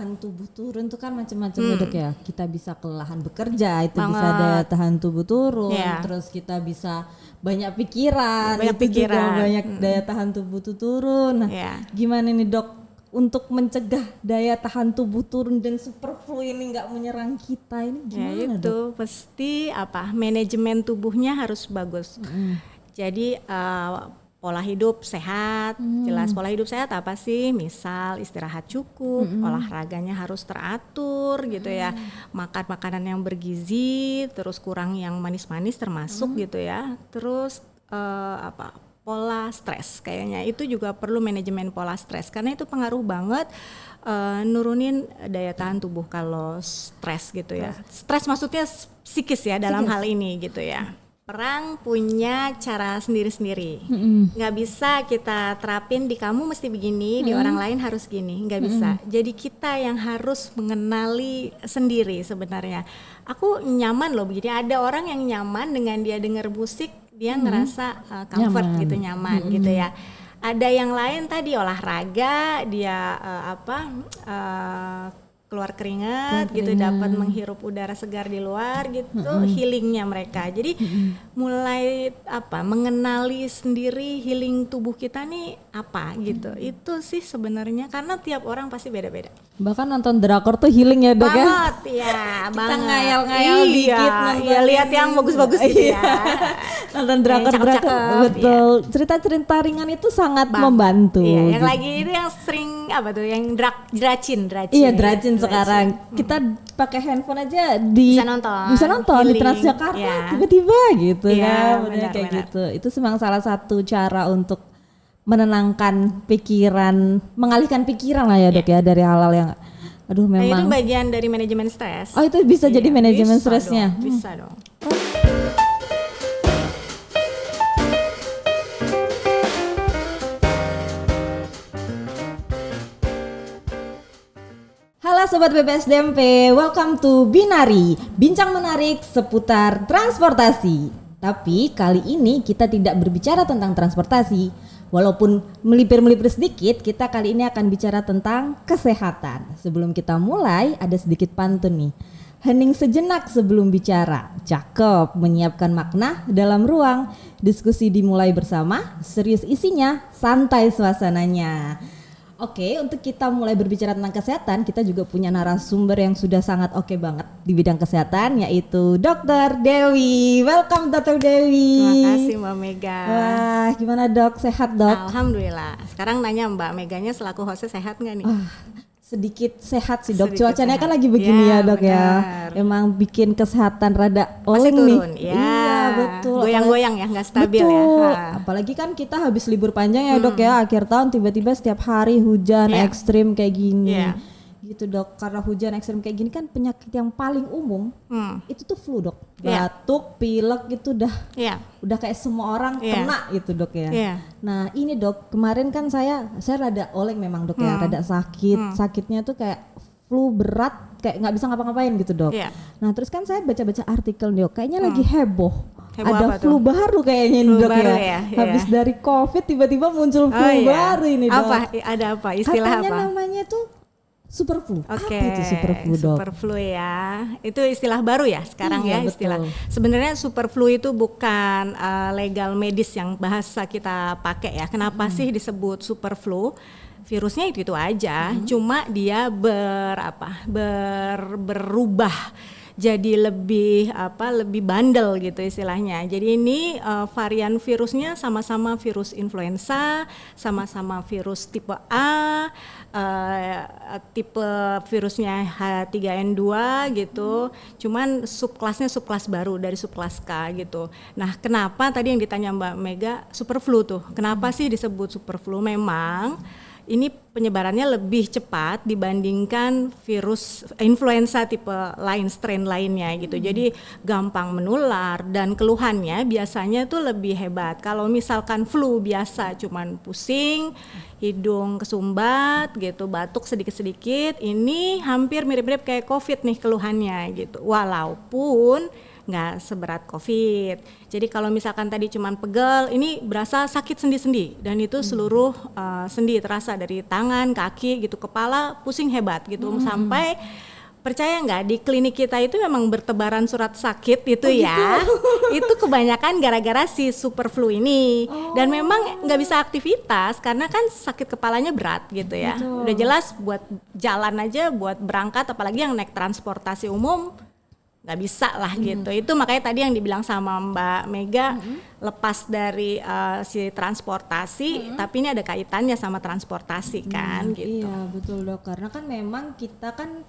Tahan tubuh turun tuh kan macam-macam ya dok ya. Kita bisa kelelahan bekerja, itu bisa Banget. daya tahan tubuh turun. Iya. Terus kita bisa banyak pikiran, Banyak itu juga pikiran. banyak daya tahan tubuh tuh turun. Nah, Iya. gimana nih dok untuk mencegah daya tahan tubuh turun dan superflu ini nggak menyerang kita ini Ya gimana itu dok? pasti manajemen tubuhnya harus bagus. Jadi pola hidup sehat, jelas pola hidup sehat apa sih? Misal istirahat cukup, olahraganya harus teratur gitu ya, makan makanan yang bergizi, terus kurang yang manis-manis termasuk gitu ya. Terus pola stres kayaknya itu juga perlu manajemen pola stres karena itu pengaruh banget nurunin daya tahan tubuh kalau stres gitu ya. Stres maksudnya psikis ya dalam hal ini gitu ya. Orang punya cara sendiri-sendiri. Nggak bisa kita terapin di kamu mesti begini, di orang lain harus gini. Nggak bisa. Jadi kita yang harus mengenali sendiri sebenarnya. Aku nyaman loh begini. Ada orang yang nyaman dengan dia denger musik, dia ngerasa comfort Nyaman. gitu, nyaman gitu ya. Ada yang lain tadi olahraga, dia keluar keringat gitu, dapat menghirup udara segar di luar gitu, healingnya mereka. Jadi mulai mengenali sendiri healing tubuh kita nih apa gitu. Itu sih sebenarnya karena tiap orang pasti beda-beda. Bahkan nonton drakor tuh healing ya dok ya. Banget ya, Kita banget. ngayal-ngayal Iya, dikit nonton iya, lihat yang bagus-bagus gitu ya. Nonton drakor-drakor, cakep-cakep, betul. Cerita-cerita ringan itu sangat membantu. Iya, yang gitu. lagi itu yang sering yang dracin. Iya, dracin sekarang. Kita pakai handphone aja Bisa nonton, di healing. Transjakarta Iya. tiba-tiba gitu Iya, kan. Bener kayak benar. gitu. Itu memang salah satu cara untuk menenangkan pikiran, mengalihkan pikiran lah ya dok ya dari hal-hal yang aduh Dan itu memang. bagian dari manajemen stres. Oh, itu bisa jadi manajemen bisa stresnya. dong, bisa dong. Halo Sobat BPSDMP, welcome to Binari, bincang menarik seputar transportasi. Tapi kali ini kita tidak berbicara tentang transportasi. Walaupun melipir-melipir sedikit, kita kali ini akan bicara tentang kesehatan. Sebelum kita mulai, ada sedikit pantun nih. Hening sejenak sebelum bicara, cakep menyiapkan makna dalam ruang. Diskusi dimulai bersama, serius isinya, santai suasananya. Oke, untuk kita mulai berbicara tentang kesehatan, kita juga punya narasumber yang sudah sangat oke banget di bidang kesehatan, yaitu Dr. Dewi. Welcome Dr. Dewi. Terima kasih Mbak Mega. Wah, gimana dok? Sehat dok? Alhamdulillah. Sekarang nanya Mbak Meganya selaku hostnya sehat nggak nih? Sedikit sehat sih dok, Sedikit cuacanya sehat. kan lagi begini ya dok ya. benar. Emang bikin kesehatan rada Masih oleng nih. turun, ya. Iya betul. Goyang-goyang ya, nggak stabil Betul. ya. Ha. Apalagi kan kita habis libur panjang ya dok ya, akhir tahun tiba-tiba setiap hari hujan Iya. ekstrim kayak gini. Iya. Gitu dok, karena hujan ekstrim kayak gini kan penyakit yang paling umum itu tuh flu dok. Iya. Batuk, pilek gitu Iya. udah kayak semua orang Iya. kena gitu dok ya. Iya. Nah ini dok, kemarin kan saya rada oleng memang dok ya, rada sakit. Sakitnya tuh kayak flu berat, kayak nggak bisa ngapa-ngapain gitu dok. Iya. Nah terus kan saya baca-baca artikel dok, kayaknya lagi heboh. Heboh Ada apa flu tuh? baru kayaknya Flu nih dok baru ya. ya, Habis iya. dari COVID tiba-tiba muncul flu iya. baru ini dok. Apa? Ada apa? Istilah Katanya apa? namanya tuh super flu. Oke, Apa itu super flu dok? superflu ya. Itu istilah baru ya sekarang Iya, ya istilah. betul. Sebenarnya superflu itu bukan legal medis yang bahasa kita pakai ya. Kenapa sih disebut superflu? Virusnya itu aja, cuma dia berubah jadi lebih bandel gitu istilahnya. Jadi ini varian virusnya sama-sama virus influenza, sama-sama virus tipe A, tipe virusnya H3N2 gitu. Cuman subkelasnya subkelas baru dari subkelas K gitu. Nah, kenapa tadi yang ditanya Mbak Mega superflu tuh? Kenapa sih disebut superflu? Memang ini penyebarannya lebih cepat dibandingkan virus influenza tipe lain, strain lainnya gitu. Jadi gampang menular dan keluhannya biasanya tuh lebih hebat. Kalau misalkan flu biasa cuman pusing, hidung kesumbat gitu, batuk sedikit-sedikit, ini hampir mirip-mirip kayak COVID nih keluhannya gitu. Walaupun nggak seberat COVID. Jadi kalau misalkan tadi cuman pegel, ini berasa sakit sendi-sendi dan itu seluruh sendi terasa dari tangan, kaki gitu, kepala pusing hebat gitu sampai percaya nggak di klinik kita itu memang bertebaran surat sakit itu ya. Itu kebanyakan gara-gara si super flu ini. Dan memang nggak bisa aktivitas karena kan sakit kepalanya berat gitu ya. Betul. Udah jelas buat jalan aja, buat berangkat apalagi yang naik transportasi umum nggak bisa lah gitu. Itu makanya tadi yang dibilang sama Mbak Mega lepas dari si transportasi, tapi ini ada kaitannya sama transportasi kan gitu. Iya betul dok, karena kan memang kita kan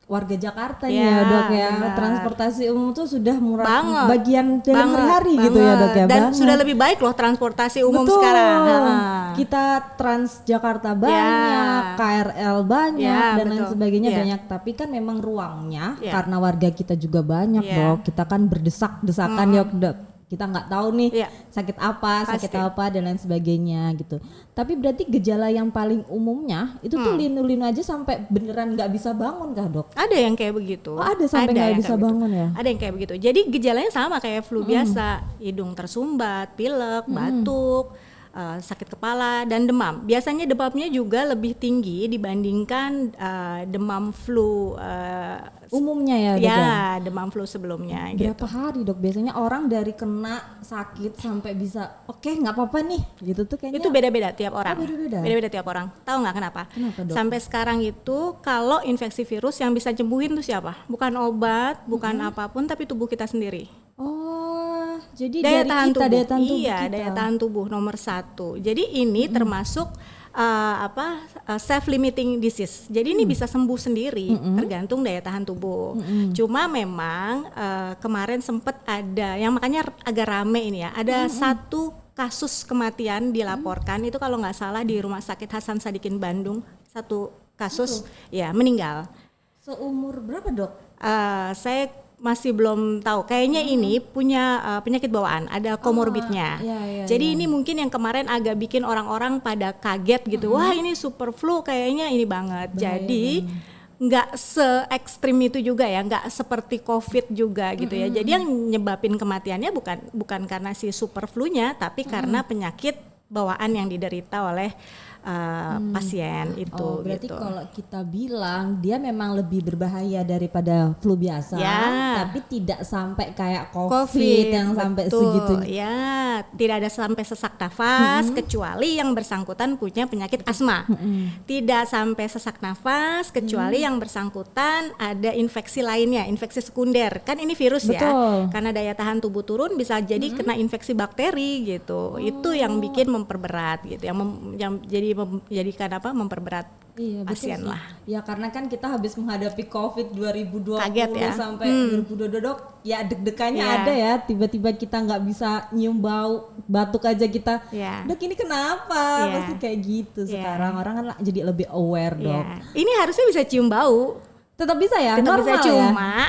warga Jakarta Ya, ya dok ya, benar. transportasi umum tuh sudah Banget. bagian dari hari-hari gitu ya dok ya. Dan banget. sudah lebih baik loh transportasi umum Betul. sekarang. Kita Transjakarta banyak, KRL banyak Ya, dan lain betul. sebagainya Ya. banyak. Tapi kan memang ruangnya Ya. karena warga kita juga banyak Ya. dok. Kita kan berdesak-desakan ya dok. Kita nggak tahu nih Ya. sakit apa, sakit Pasti. apa dan lain sebagainya gitu. Tapi berarti gejala yang paling umumnya itu tuh linu-linu aja sampai beneran nggak bisa bangun kah dok? Ada yang kayak begitu. Oh, ada sampai nggak yang bisa kayak bangun begitu. ya? Ada yang kayak begitu. Jadi gejalanya sama kayak flu biasa, hidung tersumbat, pilek, batuk, sakit kepala dan demam. Biasanya demamnya juga lebih tinggi dibandingkan demam flu Umumnya ya dok ya? ya, demam flu sebelumnya gitu. Berapa hari dok biasanya orang dari kena sakit sampai bisa oke nggak apa-apa nih gitu tuh kayaknya? Itu beda-beda tiap orang. beda-beda? Beda-beda tiap orang. Tahu nggak kenapa? Kenapa, Dok? Sampai sekarang itu kalau infeksi virus yang bisa sembuhin tuh siapa? Bukan obat, bukan apapun, tapi tubuh kita sendiri. Oh jadi Daya dari tahan kita, tubuh. daya tahan tubuh Iya, kita. daya tahan tubuh nomor 1. Jadi ini termasuk self limiting disease. Jadi ini bisa sembuh sendiri, tergantung daya tahan tubuh. Cuma memang kemarin sempat ada yang makanya agak rame ini ya. Ada satu kasus kematian dilaporkan itu kalau nggak salah di Rumah Sakit Hasan Sadikin Bandung, satu kasus ya meninggal. Seumur berapa dok? Saya masih belum tahu. Kayaknya ini punya penyakit bawaan, ada komorbidnya. iya, Jadi ini mungkin yang kemarin agak bikin orang-orang pada kaget gitu. Wah, ini super flu kayaknya ini banget. Jadi nggak se-ekstrim itu juga ya, nggak seperti COVID juga gitu ya. Jadi yang nyebabin kematiannya bukan karena si super flu-nya, tapi karena penyakit bawaan yang diderita oleh pasien itu. Oh berarti gitu. kalau kita bilang dia memang lebih berbahaya daripada flu biasa, Ya. tapi tidak sampai kayak COVID yang sampai betul. segitunya. Ya, tidak ada sampai sesak nafas kecuali yang bersangkutan punya penyakit asma. Tidak sampai sesak nafas kecuali yang bersangkutan ada infeksi lainnya, infeksi sekunder. Kan ini virus ya. Betul. Karena daya tahan tubuh turun bisa jadi kena infeksi bakteri gitu. Itu yang bikin memperberat gitu. Yang menjadikan apa? Memperberat Iya betul pasien sih. lah. Ya karena kan kita habis menghadapi COVID 2020 Kaget ya. sampai 2022 dok, ya deg-degannya Iya. ada ya. Tiba-tiba kita nggak bisa nyium bau, batuk aja kita. Iya. Dok ini kenapa? Iya. Pasti kayak gitu. Iya. Sekarang orang kan jadi lebih aware dok. Ya. Ini harusnya bisa cium bau. Tetap bisa ya? Tetap bisa Normal cuma ya?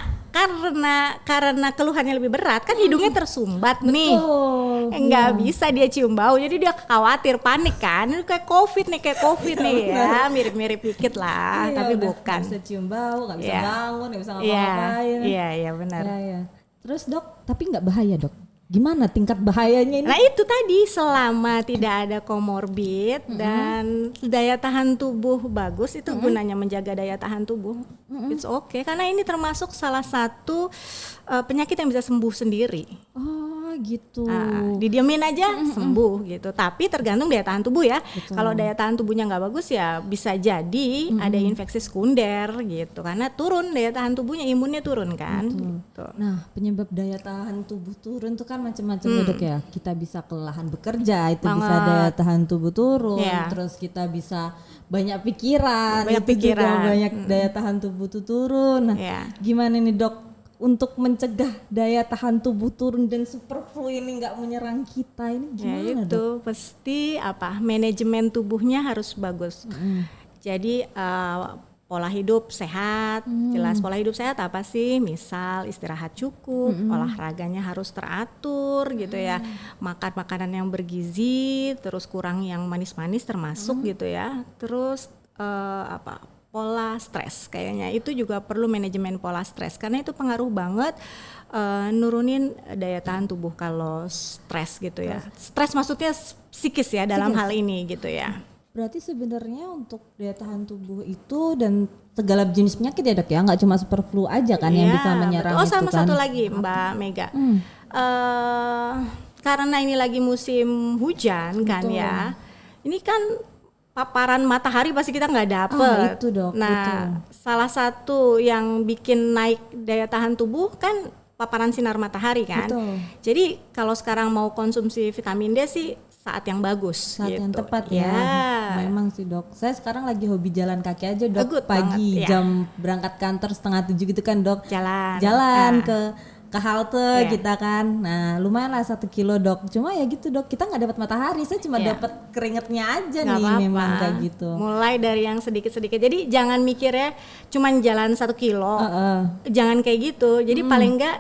karena keluhannya lebih berat kan hidungnya tersumbat nih. Oh, Nggak bisa dia cium bau, jadi dia khawatir, panik kan. Ini kayak COVID nih ya, mirip-mirip dikit lah, Iya, tapi udah bukan. nggak bisa cium bau, nggak bisa Iya. bangun, nggak bisa Iya, ngapa-ngapain. iya benar. Iya. Terus dok, tapi nggak bahaya dok? Gimana tingkat bahayanya ini? Nah itu tadi selama tidak ada komorbid dan daya tahan tubuh bagus itu gunanya menjaga daya tahan tubuh. It's okay karena ini termasuk salah satu penyakit yang bisa sembuh sendiri. Oh gitu. Didiemin aja sembuh gitu. Tapi tergantung daya tahan tubuh ya. Kalau daya tahan tubuhnya nggak bagus ya bisa jadi ada infeksi sekunder gitu. Karena turun daya tahan tubuhnya, imunnya turun kan. Gitu. Nah penyebab daya tahan tubuh turun tuh kan macam-macam ya dok ya. Kita bisa kelelahan bekerja, itu bisa Banget. daya tahan tubuh turun. Iya. Terus kita bisa banyak pikiran, Banyak itu juga pikiran. banyak daya tahan tubuh tuh turun. Nah Iya. gimana nih dok? Untuk mencegah daya tahan tubuh turun dan super flu ini nggak menyerang kita ini Ya gimana itu dok? pasti manajemen tubuhnya harus bagus. Jadi pola hidup sehat, jelas pola hidup sehat apa sih? Misal istirahat cukup, olahraganya harus teratur gitu ya, makan makanan yang bergizi, terus kurang yang manis-manis termasuk gitu ya, terus pola stres kayaknya. Itu juga perlu manajemen pola stres karena itu pengaruh banget nurunin daya tahan tubuh kalau stres gitu ya. Stres maksudnya psikis ya dalam hal ini gitu ya. Berarti sebenarnya untuk daya tahan tubuh itu dan segala jenis penyakit ya dok ya, nggak cuma super flu aja kan yang bisa menyerang betul. itu Sama kan. satu lagi Mbak Mega. Karena ini lagi musim hujan kan ya. Ini kan paparan matahari pasti kita nggak dapet. Itu dok. Nah, salah satu yang bikin naik daya tahan tubuh kan paparan sinar matahari kan. Betul. Jadi kalau sekarang mau konsumsi vitamin D sih saat yang bagus. Saat gitu. yang tepat ya. Memang sih dok. Saya sekarang lagi hobi jalan kaki aja dok. Good Pagi banget, ya. jam berangkat kantor 6:30 gitu kan dok. Jalan. ke halte kita kan. Nah lumayan lah 1 kilo dok. Cuma ya gitu dok, kita nggak dapat matahari. Saya cuma dapat keringetnya aja Nggak nih apa-apa. memang kayak gitu. Mulai dari yang sedikit-sedikit. Jadi jangan mikirnya cuman jalan 1 kilo. Jangan kayak gitu. Jadi paling enggak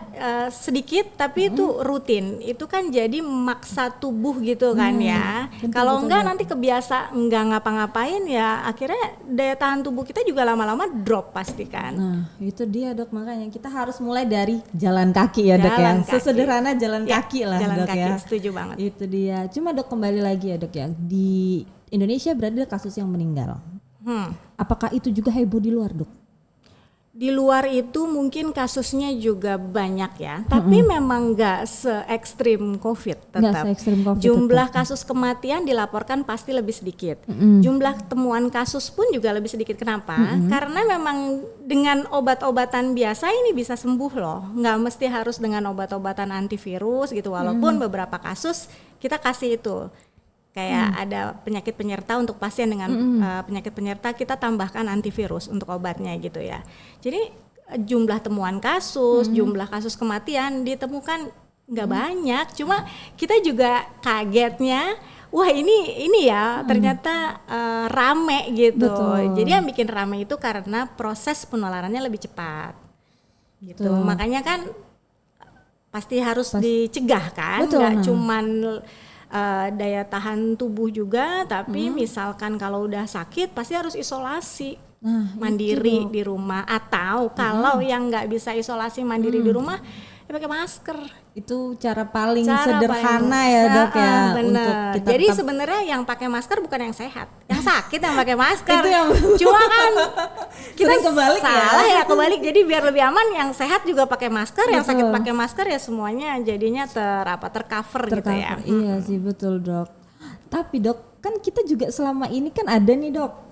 sedikit tapi itu rutin. Itu kan jadi maksa tubuh gitu kan ya. Kalau enggak nanti kebiasa enggak ngapa-ngapain ya akhirnya daya tahan tubuh kita juga lama-lama drop pasti kan. Nah itu dia dok, makanya kita harus mulai dari jalan kaki ya dok ya. Jalan kaki. Sesederhana jalan kaki lah jalan dok kaki, ya. setuju banget. Itu dia. Cuma dok kembali lagi ya dok ya. Di Indonesia berada kasus yang meninggal. Apakah itu juga heboh di luar dok? Di luar itu mungkin kasusnya juga banyak ya, tapi memang nggak se-ekstrim COVID tetap. Nggak se-ekstrim COVID Jumlah kasus kematian dilaporkan pasti lebih sedikit. Jumlah temuan kasus pun juga lebih sedikit. Kenapa? Karena memang dengan obat-obatan biasa ini bisa sembuh loh. Nggak mesti harus dengan obat-obatan antivirus gitu. Walaupun beberapa kasus kita kasih itu. Kayak ada penyakit penyerta untuk pasien dengan penyakit penyerta kita tambahkan antivirus untuk obatnya gitu ya. Jadi jumlah temuan kasus, jumlah kasus kematian ditemukan nggak banyak. Cuma kita juga kagetnya, wah ini ya ternyata rame gitu. Betul. Jadi yang bikin rame itu karena proses penularannya lebih cepat. Gitu. Makanya kan pasti harus dicegah kan, nggak cuman daya tahan tubuh juga, tapi misalkan kalau udah sakit pasti harus isolasi mandiri di rumah, atau kalau yang nggak bisa isolasi mandiri di rumah ya pakai masker. Itu cara paling sederhana ya dok ya. Bener. Untuk kita jadi sebenarnya yang pakai masker bukan yang sehat, yang sakit yang pakai masker. Itu yang cuma kan kita kebalik salah ya kebalik. Jadi biar lebih aman yang sehat juga pakai masker, yang sakit pakai masker ya semuanya jadinya tercover gitu ya. Iya sih betul dok. Tapi dok kan kita juga selama ini kan ada nih dok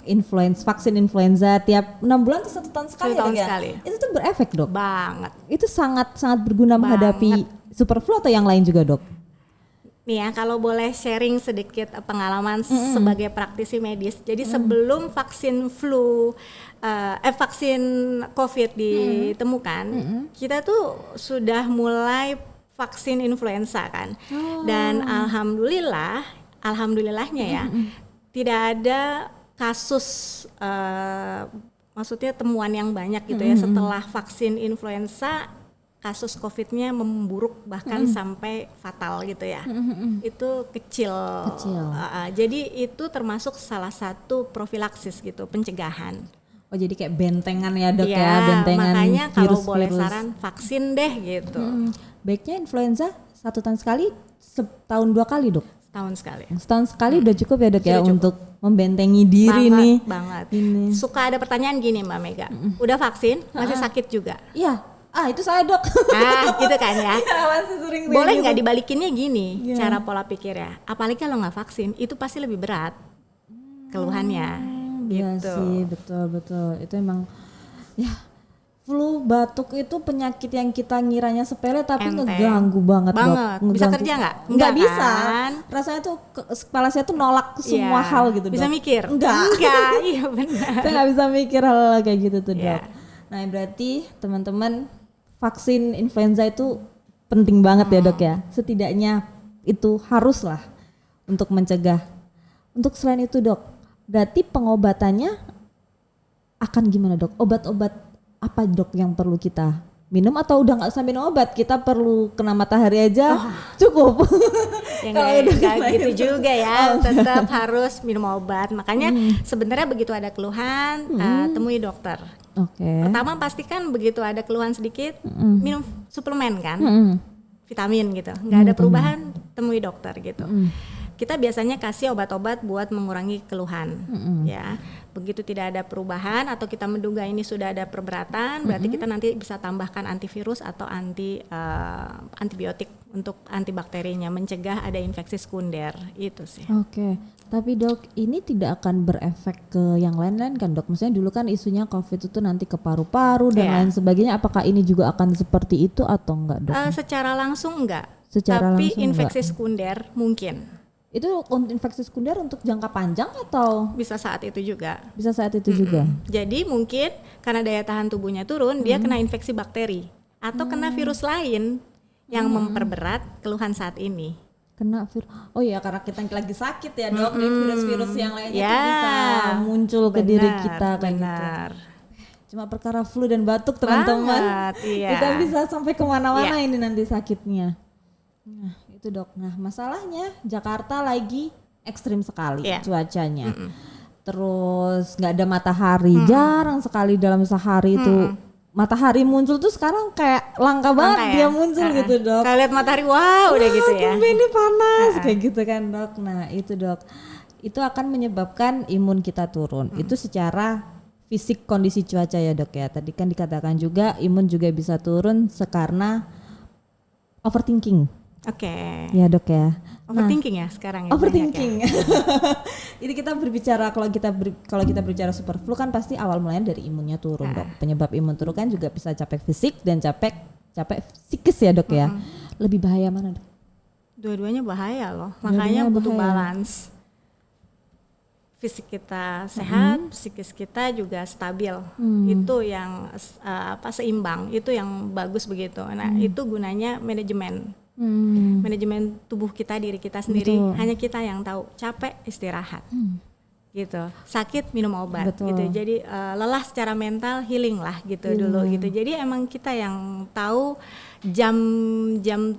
vaksin influenza tiap 6 bulan atau 1 tahun sekali. 1 tahun ya? sekali. Itu tuh berefek dok. Banget. Itu sangat berguna menghadapi super flu atau yang lain juga dok? Nih ya, kalau boleh sharing sedikit pengalaman sebagai praktisi medis. Jadi sebelum vaksin flu, vaksin COVID ditemukan, kita tuh sudah mulai vaksin influenza kan. Dan alhamdulillahnya ya, tidak ada kasus, maksudnya temuan yang banyak gitu ya setelah vaksin influenza. Kasus COVID-nya memburuk bahkan sampai fatal gitu ya. Itu kecil. Jadi itu termasuk salah satu profilaksis gitu, pencegahan. Oh jadi kayak bentengan ya dok ya, bentengan makanya kalau virus-virus. boleh saran vaksin deh gitu. Baiknya influenza 1 tahun sekali, setahun 2 kali dok? Setahun sekali udah cukup ya dok ya cukup. untuk membentengi diri nih. Banget. Ini. Suka ada pertanyaan gini Mbak Mega, udah vaksin masih sakit juga? Iya. Itu saya dok. Gitu kan ya. Masih sering boleh nggak dibalikinnya gini cara pola pikirnya. Apalagi kalau nggak vaksin itu pasti lebih berat keluhannya. Iya Gitu. sih betul. Itu emang ya flu batuk itu penyakit yang kita ngiranya sepele tapi ngeganggu banget dok. Bisa kerja nggak? Nggak bisa. Kan? Rasanya tuh kepala saya tuh nolak semua hal gitu dok. Bisa mikir? Enggak. Iya benar. Saya nggak bisa mikir hal kayak gitu tuh dok. Iya. Nah berarti teman-teman vaksin influenza itu penting banget ya dok ya. Setidaknya itu haruslah untuk mencegah. Untuk selain itu dok, berarti pengobatannya akan gimana dok? Obat-obat apa dok yang perlu kita minum atau udah nggak usah minum obat, kita perlu kena matahari aja cukup. Ya Kalau udah nggak kena gitu itu. juga ya, tetap harus minum obat. Makanya sebenarnya begitu ada keluhan, temui dokter. Oke. Pertama pastikan begitu ada keluhan sedikit, minum suplemen kan, vitamin gitu. Nggak ada perubahan, temui dokter gitu. Kita biasanya kasih obat-obat buat mengurangi keluhan, ya. Begitu tidak ada perubahan atau kita menduga ini sudah ada perberatan, berarti kita nanti bisa tambahkan antivirus atau antibiotik untuk antibakterinya, mencegah ada infeksi sekunder, itu sih. Oke. Tapi dok, ini tidak akan berefek ke yang lain-lain kan dok? Maksudnya dulu kan isunya COVID itu nanti ke paru-paru dan lain sebagainya. Apakah ini juga akan seperti itu atau enggak dok? Secara langsung enggak, Secara tapi langsung infeksi enggak. sekunder mungkin. Itu untuk infeksi sekunder untuk jangka panjang atau Bisa saat itu juga. bisa saat itu juga? Jadi mungkin karena daya tahan tubuhnya turun, dia kena infeksi bakteri atau kena virus lain yang memperberat keluhan saat ini. Kena virus. Oh iya, karena kita lagi sakit ya dok, nih virus-virus yang lainnya Ya, tuh bisa muncul ke diri kita kayak gitu. benar. Cuma perkara flu dan batuk teman-teman, Banget, iya. kita bisa sampai kemana-mana ini nanti sakitnya. Nah itu dok. Nah masalahnya Jakarta lagi ekstrim sekali cuacanya. Terus nggak ada matahari, jarang sekali dalam sehari itu matahari muncul tuh sekarang kayak langka banget ya? dia muncul gitu dok. Kalau lihat matahari, wow, udah gitu ya. Tumben ini panas kayak gitu kan dok. Nah itu dok, itu akan menyebabkan imun kita turun. Itu secara fisik kondisi cuaca ya dok ya. Tadi kan dikatakan juga imun juga bisa turun karena overthinking. Oke. Ya dok ya. Overthinking ya sekarang ya. Overthinking. Ini kita berbicara kalau kita berbicara super flu kan pasti awal mulanya dari imunnya turun dok. Penyebab imun turun kan juga bisa capek fisik dan capek psikis ya dok ya. Lebih bahaya mana dok? Dua-duanya bahaya loh. Dua-duanya Makanya butuh bahaya. balance. Fisik kita sehat, psikis kita juga stabil. Itu yang seimbang. Itu yang bagus begitu. Nah itu gunanya manajemen. Manajemen tubuh kita, diri kita sendiri. Betul. Hanya kita yang tahu. Capek istirahat. Gitu. Sakit minum obat. Betul. Gitu. Jadi lelah secara mental healing lah gitu dulu gitu. Jadi emang kita yang tahu jam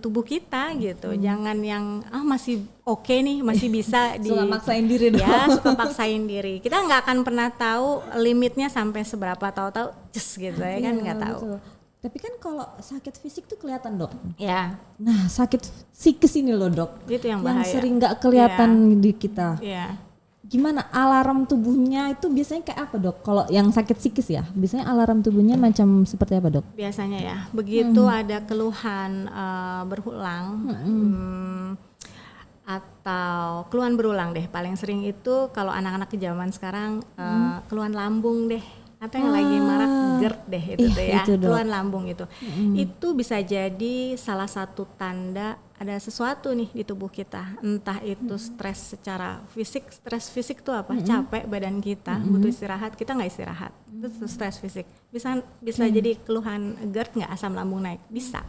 tubuh kita gitu. Jangan yang masih oke nih, masih bisa Suka maksain diri dong. Ya, suka paksain diri. Kita nggak akan pernah tahu limitnya sampai seberapa, tahu-tahu just gitu ya kan, nggak tahu. Betul. Tapi kan kalau sakit fisik tuh kelihatan dok. Ya, Nah sakit psikis ini loh dok, itu yang bahaya. sering nggak kelihatan di kita. Iya. Gimana alarm tubuhnya itu biasanya kayak apa dok? Kalau yang sakit psikis ya, biasanya alarm tubuhnya macam seperti apa dok? Biasanya ya, begitu ada keluhan berulang atau keluhan berulang deh. Paling sering itu kalau anak-anak zaman sekarang keluhan lambung deh. Atau yang lagi marak GERD deh itu tuh ya, itu, Dok. keluhan lambung itu. Itu bisa jadi salah satu tanda ada sesuatu nih di tubuh kita. Entah itu stres secara fisik, stres fisik tuh apa? Capek badan kita, butuh istirahat, kita nggak istirahat. Itu stres fisik. Bisa jadi keluhan GERD nggak, asam lambung naik, bisa.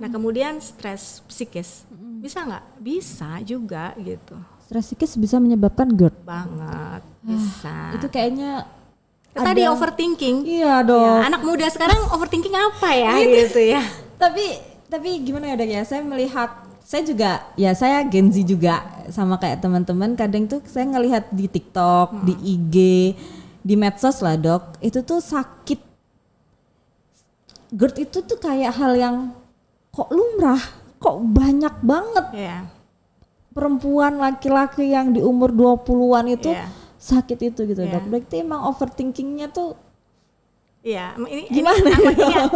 Nah kemudian stres psikis, bisa nggak? Bisa juga gitu. Stres psikis bisa menyebabkan GERD. Banget, bisa. Itu kayaknya Tadi overthinking. Iya dok. Ya, anak muda sekarang overthinking apa ya gitu ya. Tapi gimana ya dok ya? Saya melihat, saya juga ya saya Gen Z juga sama kayak teman-teman. Kadang tuh saya ngelihat di TikTok, di IG, di medsos lah dok. Itu tuh sakit GERD itu tuh kayak hal yang kok lumrah, kok banyak banget Iya. perempuan laki-laki yang di umur 20-an itu Iya. sakit itu gitu Iya. dok. Berarti emang overthinkingnya tuh Iya, ini Gimana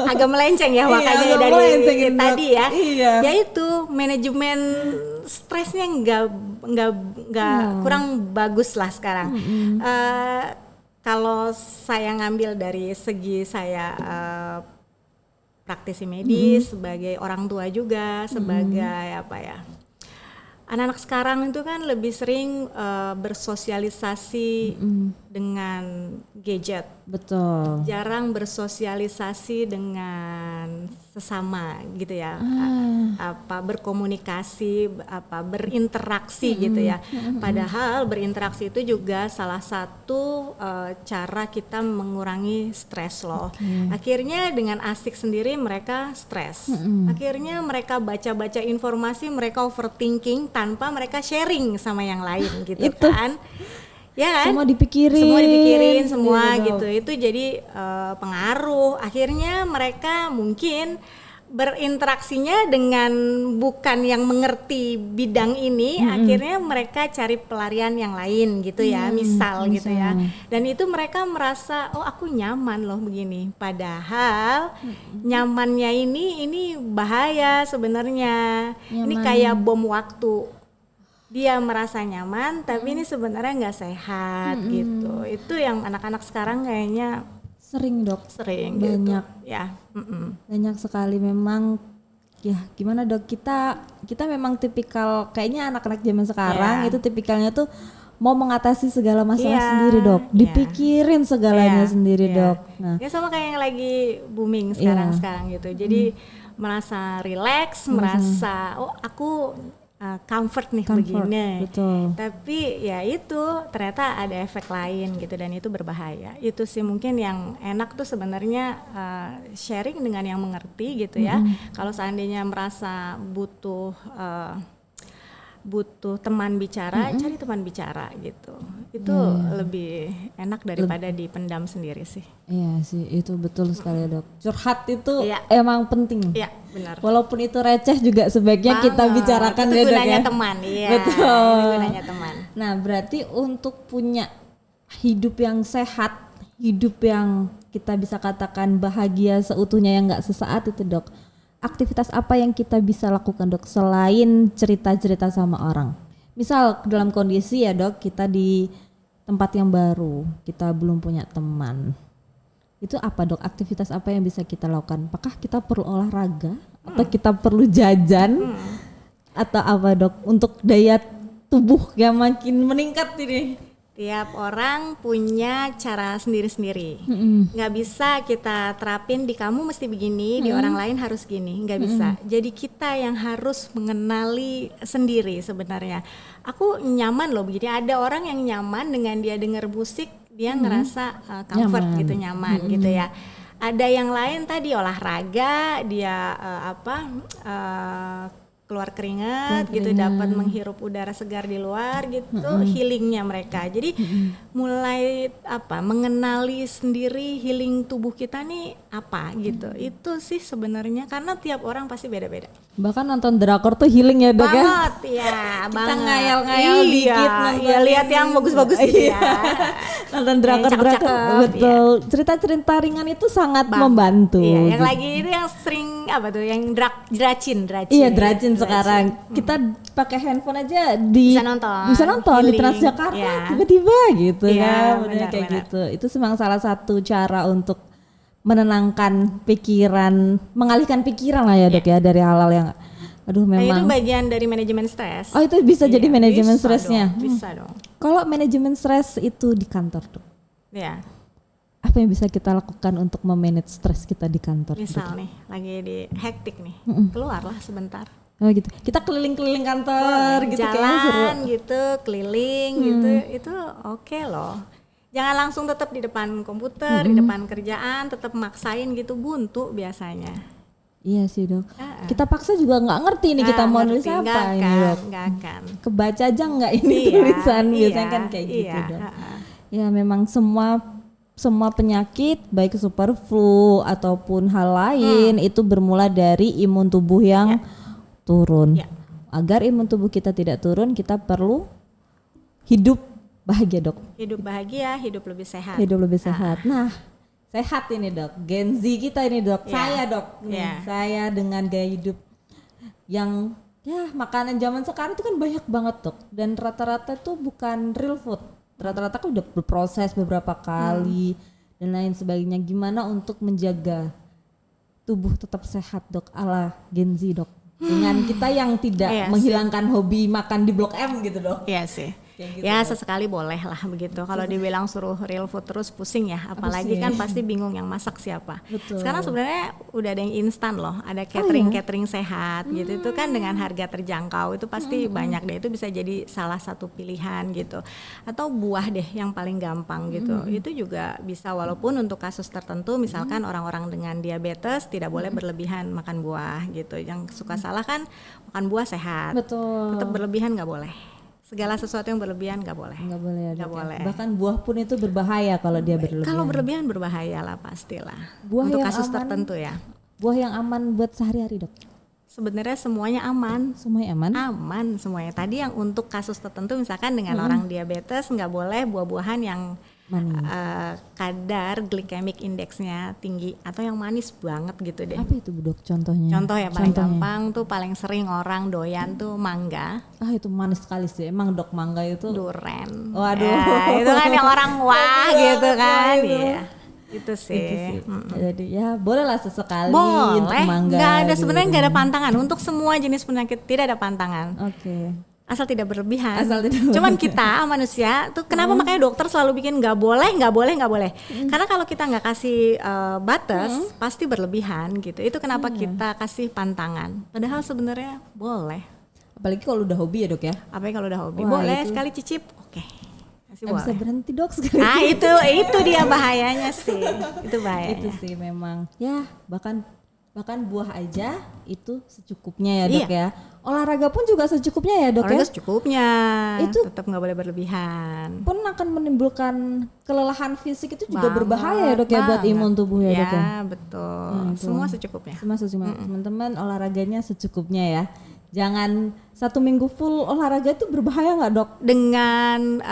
agak melenceng ya makanya agak dari melenceng, Dok. tadi ya. Iya. Yaitu manajemen stresnya nggak kurang bagus lah sekarang. Kalau saya ngambil dari segi saya praktisi medis, sebagai orang tua juga, sebagai apa ya? Anak-anak sekarang itu kan lebih sering bersosialisasi dengan gadget, Betul. jarang bersosialisasi dengan sesama gitu ya, berkomunikasi, berinteraksi gitu ya. Padahal berinteraksi itu juga salah satu cara kita mengurangi stres loh. Akhirnya dengan asik sendiri mereka stres. Akhirnya mereka baca-baca informasi, mereka overthinking tanpa mereka sharing sama yang lain gitu kan. Ya kan? Semua dipikirin semua gitu. gitu. Itu jadi pengaruh. Akhirnya mereka mungkin berinteraksinya dengan bukan yang mengerti bidang ini, akhirnya mereka cari pelarian yang lain gitu ya, misal gitu ya. Dan itu mereka merasa, oh aku nyaman loh begini. Padahal nyamannya ini bahaya sebenarnya. Ini kayak bom waktu. Dia merasa nyaman tapi ini sebenarnya nggak sehat gitu. Itu yang anak-anak sekarang kayaknya Sering Dok, sering banyak gitu. Ya. banyak sekali memang. Ya gimana Dok, kita memang tipikal kayaknya anak-anak zaman sekarang itu tipikalnya tuh mau mengatasi segala masalah sendiri Dok, dipikirin segalanya sendiri Dok. Nah, ya sama kayak yang lagi booming sekarang gitu. Jadi merasa relax, merasa oh aku comfort begini. Betul. Tapi ya itu ternyata ada efek lain gitu dan itu berbahaya. Itu sih mungkin yang enak tuh sebenarnya sharing dengan yang mengerti gitu ya. Kalau seandainya merasa butuh teman bicara, cari teman bicara gitu. Itu lebih enak daripada dipendam sendiri sih. Iya sih, itu betul sekali Dok. Curhat itu emang penting. Iya, benar. Walaupun itu receh juga sebaiknya kita bicarakan itu ya Dok gunanya ya. teman, iya. Betul. Itu gunanya teman. Nah, berarti untuk punya hidup yang sehat, hidup yang kita bisa katakan bahagia seutuhnya yang enggak sesaat itu Dok. Aktivitas apa yang kita bisa lakukan Dok selain cerita-cerita sama orang? Misal dalam kondisi ya Dok, kita di tempat yang baru, kita belum punya teman. Itu apa Dok, aktivitas apa yang bisa kita lakukan? Apakah kita perlu olahraga? Atau kita perlu jajan? Atau apa Dok, untuk daya tubuh yang makin meningkat ini? Tiap orang punya cara sendiri-sendiri. Nggak bisa kita terapin di kamu mesti begini, di orang lain harus gini. Nggak bisa. Jadi kita yang harus mengenali sendiri sebenarnya. Aku nyaman loh begini. Ada orang yang nyaman dengan dia dengar musik, dia ngerasa comfort gitu, nyaman gitu ya. Ada yang lain tadi olahraga, dia keluar keringat gitu, dapat menghirup udara segar di luar gitu, healingnya mereka. Jadi mulai mengenali sendiri healing tubuh kita nih apa gitu. Itu sih sebenarnya karena tiap orang pasti beda-beda. Bahkan nonton drakor tuh healing ya Dok ya. Banget ya, Kita ngayal-ngayal dikit nonton. Iya, lihat yang bagus-bagus gitu ya. Nonton drakor betul. Cerita-cerita ringan itu sangat membantu. Iya, yang lagi itu yang sering yang dracin. Iya, dracin sekarang. Kita pakai handphone aja bisa nonton di Transjakarta tiba-tiba gitu kan. Kayak gitu. Itu memang salah satu cara untuk menenangkan pikiran, mengalihkan pikiran lah ya Dok ya dari hal-hal yang memang. Nah, itu bagian dari manajemen stres. Oh, itu bisa jadi manajemen stresnya. Bisa dong. Kalau manajemen stres itu di kantor Dok. Ya. Apa yang bisa kita lakukan untuk memanage stres kita di kantor? Misal nih, lagi di hektik nih, keluarlah sebentar. Oh gitu. Kita keliling-keliling kantor gitu, jalan gitu, keliling gitu, itu oke loh. Jangan langsung tetap di depan komputer, di depan kerjaan, tetap maksain gitu, buntu biasanya. Iya sih Dok. Kita paksa juga nggak ngerti nih kita mau nulis apa ini Dok. Nggak akan. Kebaca aja nggak ini tulisan biasanya kan kayak gitu Dok. Ya memang semua penyakit baik super flu ataupun hal lain itu bermula dari imun tubuh yang turun. Agar imun tubuh kita tidak turun, kita perlu hidup bahagia Dok. Hidup bahagia, hidup lebih sehat. Hidup lebih sehat. Nah, sehat ini Dok. Gen Z kita ini Dok. Saya Dok. Saya dengan gaya hidup yang makanan zaman sekarang itu kan banyak banget Dok. Dan rata-rata tuh bukan real food. Rata-rata kan udah berproses beberapa kali dan lain sebagainya. Gimana untuk menjaga tubuh tetap sehat Dok ala Gen Z Dok? Dengan kita yang tidak menghilangkan hobi makan di Blok M gitu Dok. Iya sih. Kayak gitu. Ya sesekali boleh lah begitu. Kalau dibilang suruh real food terus pusing ya. Apalagi Pusing. kan pasti bingung yang masak siapa. Betul. Sekarang sebenarnya udah ada yang instan loh. Ada catering sehat gitu. Itu kan dengan harga terjangkau. Itu pasti banyak deh. Itu bisa jadi salah satu pilihan gitu. Atau buah deh yang paling gampang gitu. Itu juga bisa, walaupun untuk kasus tertentu misalkan orang-orang dengan diabetes tidak boleh berlebihan makan buah gitu. Yang suka salah kan makan buah sehat. Betul. Tetap berlebihan nggak boleh. Segala sesuatu yang berlebihan nggak boleh. Nggak boleh ya, Nggak Dok, ya? boleh. Bahkan buah pun itu berbahaya kalau dia berlebihan. Kalau berlebihan berbahaya lah pastilah. Buah Untuk yang kasus aman. tertentu ya. Buah yang aman buat sehari-hari, Dok. Sebenarnya semuanya aman. Semuanya aman? Aman semuanya. Tadi yang untuk kasus tertentu misalkan dengan orang diabetes nggak boleh buah-buahan yang Manis. kadar glycemic indexnya tinggi atau yang manis banget gitu deh. Apa itu, Bu Dok, contohnya? Contoh ya paling Contohnya. gampang tuh paling sering orang doyan tuh mangga, Ah, itu manis sekali sih. Emang, Dok, mangga itu duren. Waduh. Ya, itu kan yang orang wah gitu kan. itu. Iya. Itu sih. itu sih. Jadi ya bolehlah sesekali untuk Boleh. mangga. Nggak ada di sebenarnya nggak ada rumah. pantangan untuk semua jenis penyakit, tidak ada pantangan. Oke. Asal tidak berlebihan. Asal tidak Cuman kita manusia tuh kenapa makanya dokter selalu bikin nggak boleh. Karena kalau kita nggak kasih batas pasti berlebihan gitu. Itu kenapa kita kasih pantangan. Padahal sebenarnya boleh. Apalagi kalau udah hobi ya, Dok, ya. Apalagi kalau udah hobi. Wah, boleh itu. sekali cicip. Oke. Masih Nggak bisa boleh. berhenti, Dok, sekali. Ah itu dia bahayanya sih. Itu bahayanya. Itu sih memang. Ya, bahkan buah aja itu secukupnya ya, Dok, ya. Olahraga pun juga secukupnya ya, Dok, Olahraga ya. secukupnya. Itu- tetap nggak boleh berlebihan. Pun akan menimbulkan kelelahan fisik, itu juga Banget, berbahaya ya, Dok, ya, buat banget. imun tubuh ya, Dok, ya. Betul. itu. Semua secukupnya. Cuma teman-teman olahraganya secukupnya ya. Jangan 1 minggu full olahraga itu berbahaya nggak, Dok? Dengan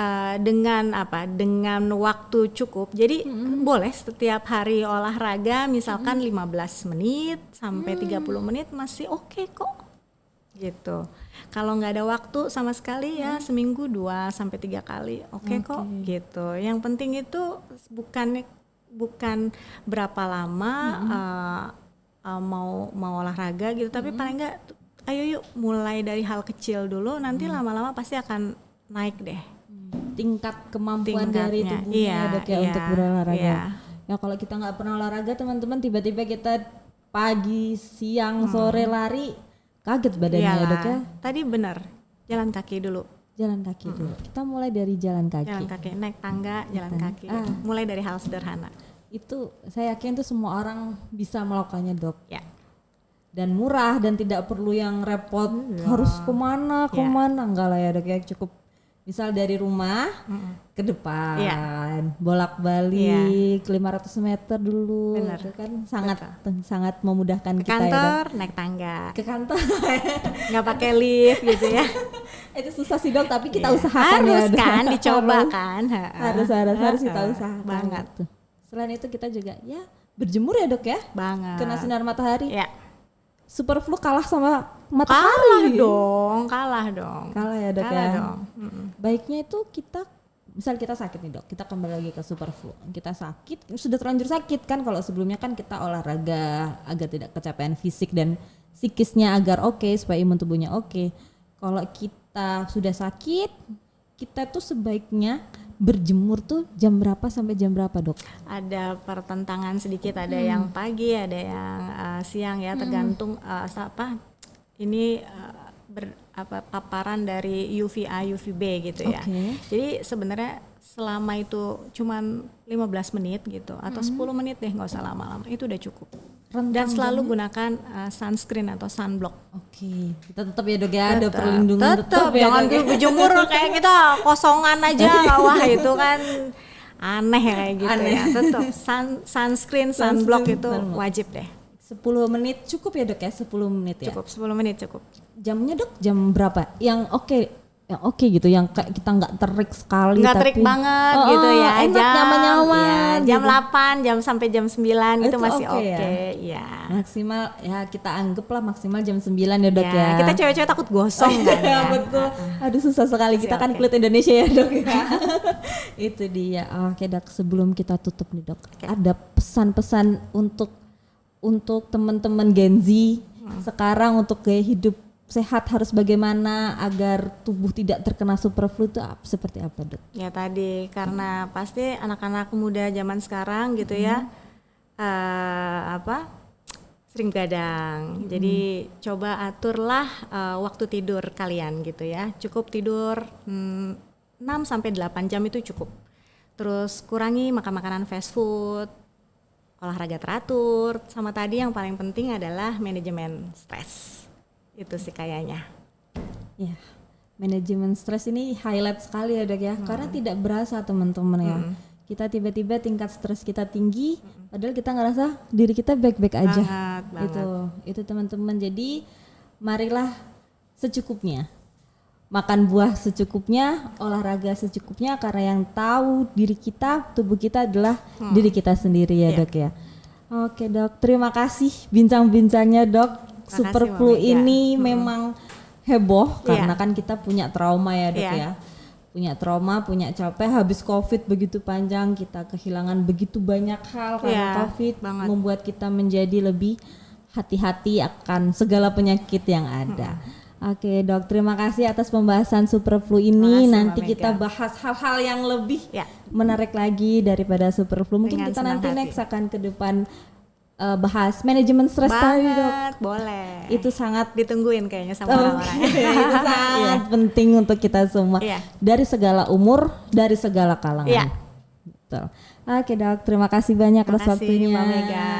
dengan waktu cukup. Jadi boleh setiap hari olahraga misalkan 15 menit sampai 30 menit masih oke kok. Gitu. Kalau nggak ada waktu sama sekali ya seminggu 2 sampai 3 kali. Oke kok gitu. Yang penting itu bukan berapa lama mau olahraga gitu, tapi paling nggak ayo yuk mulai dari hal kecil dulu, nanti lama-lama pasti akan naik deh Tingkat kemampuan dari tingkatnya. tubuhnya Iya, ya, Dok, ya, iya, untuk berolahraga. iya. Ya kalau kita nggak pernah olahraga, teman-teman, tiba-tiba kita pagi, siang, sore lari, kaget badannya ya, Dok, ya. Tadi benar, jalan kaki dulu. Jalan kaki dulu. Kita mulai dari jalan kaki. Jalan kaki, naik tangga, jalan kaki. Mulai dari hal sederhana. Itu saya yakin itu semua orang bisa melakukannya, Dok. Ya. Dan murah dan tidak perlu yang repot harus kemana enggak lah ya, Dok, ya. Cukup misal dari rumah ke depan, bolak-balik 500 meter dulu. Benar. Itu kan sangat memudahkan Ke kita ya, Dok. kantor, naik tangga. Ke kantor. Nggak pakai lift gitu ya. Itu susah sih, Dok, tapi kita Iya. usahakan ya, Harus Dok. kan, dicoba Harus. kan. Harus kita usahakan Banget. gitu. Selain itu kita juga ya berjemur ya, Dok, ya. Banget. Kena sinar matahari. Ya. Superflu kalah sama Kalah matahari. dong. Kalah ya, Dok, Kalah ya. dong. Baiknya itu kita misal kita sakit nih, Dok, kita kembali lagi ke superflu. Kita sakit, sudah terlanjur sakit kan, kalau sebelumnya kan kita olahraga agar tidak kecapean fisik dan psikisnya agar oke, supaya imun tubuhnya oke. Kalau kita sudah sakit, kita tuh sebaiknya berjemur tuh jam berapa sampai jam berapa, Dok? Ada pertentangan sedikit, ada yang pagi, ada yang siang ya, tergantung ini paparan dari UVA, UVB gitu ya. Oke. Jadi sebenarnya selama itu cuman 15 menit gitu atau 10 menit deh, nggak usah lama-lama, itu udah cukup. Dan selalu gunakan sunscreen atau sunblock. Oke, kita tetap ya, Dok, ya, ada perlindungan Tetap ya, jangan Dok, ya. berjemur kayak kita kosongan aja. Wah itu kan aneh kayak gitu ya. Tetap sunscreen, sunblock itu wajib deh. 10 menit cukup ya, Dok, ya? 10 menit ya? Cukup 10 menit cukup. Jamnya, Dok, jam berapa? Yang oke gitu, yang kayak kita nggak terik sekali, Nggak tapi terik banget gitu ya. enak, nyaman-nyaman, jam gitu. 8 jam sampai jam 9 itu Itu masih oke oke ya? ya. Maksimal ya, kita anggaplah maksimal jam 9 ya, Dok, ya. Kita cewek-cewek takut gosong kan ya. Betul. Aduh, susah sekali, kita kan kulit Indonesia ya, Dok, ya. Itu dia. Oke, Dok, sebelum kita tutup nih, Dok, ada pesan-pesan untuk teman-teman Gen Z sekarang untuk gaya hidup sehat harus bagaimana agar tubuh tidak terkena superflu itu seperti apa, Dok? Ya tadi karena pasti anak-anak muda zaman sekarang gitu ya sering gadang. Jadi coba aturlah waktu tidur kalian gitu ya. Cukup tidur 6 sampai 8 jam itu cukup. Terus kurangi makan makanan fast food, olahraga teratur, sama tadi yang paling penting adalah manajemen stres. Itu sih kayaknya. Ya, manajemen stres ini highlight sekali ya, Dok ya. Karena tidak berasa teman-teman ya. Kita tiba-tiba tingkat stres kita tinggi, padahal kita ngerasa diri kita baik-baik aja. Banget. Itu teman-teman. Jadi marilah secukupnya. Makan buah secukupnya, olahraga secukupnya, karena yang tahu diri kita, tubuh kita adalah diri kita sendiri ya, Dok ya. Oke, Dok, terima kasih bincang-bincangnya, Dok. Superflu ini memang heboh karena kan kita punya trauma ya, Dok ya. Punya trauma, punya capek, habis COVID begitu panjang, kita kehilangan begitu banyak hal karena COVID membuat kita menjadi lebih hati-hati akan segala penyakit yang ada. Oke, Dok, terima kasih atas pembahasan superflu ini. Nanti kita bahas hal-hal yang lebih menarik lagi daripada superflu. Mungkin kita nanti next akan ke depan bahas manajemen stres tadi, Dok. Boleh. Itu sangat ditungguin kayaknya sama orang-orang. Itu sangat penting untuk kita semua. Dari segala umur, dari segala kalangan. Betul. Oke, Dok, terima kasih banyak atas waktunya. Mbak Mega.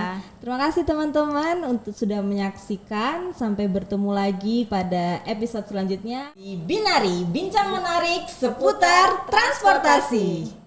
Terima kasih teman-teman untuk sudah menyaksikan. Sampai bertemu lagi pada episode selanjutnya di Binari, bincang menarik seputar transportasi.